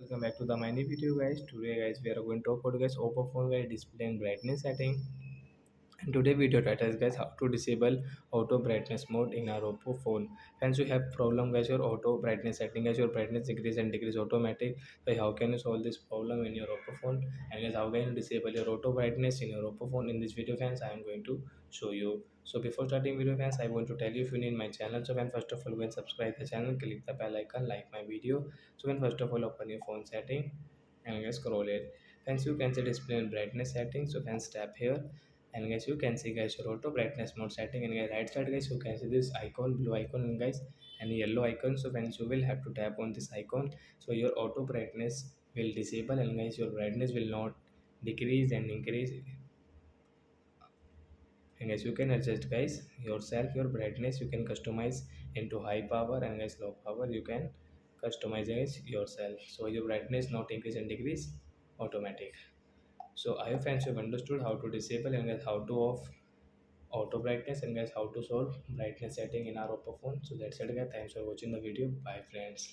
welcome back to the my new video guys. Today guys we are going to talk about guys oppo phone guys display and brightness setting. And today video title is guys how to disable auto brightness mode in our oppo phone. Hence you have problem guys your auto brightness setting guys your brightness increase and decrease automatic. So how can you solve this problem in your oppo phone, and guys how can you disable your auto brightness in your oppo phone? In this video fans I am going to show you. So before starting video fans, I want to tell you, if you need my channel, so when first of all go and subscribe the channel, click the bell icon, like my video. So when first of all open your phone setting and guys scroll it. Hence you can see display and brightness setting. So can tap here, and guys you can see guys your auto brightness mode setting. And guys right side guys you can see this icon, blue icon, and guys and yellow icon. So when you will have to tap on this icon, so your auto brightness will disable, and guys your brightness will not decrease and increase. And guys you can adjust guys yourself your brightness, you can customize into high power, and guys low power you can customize guys yourself, so your brightness not increase and decrease automatic. So I hope friends you have understood how to disable and guys how to off auto brightness, and guys how to solve brightness setting in our oppo phone. So that's it guys, thanks for watching the video. Bye friends.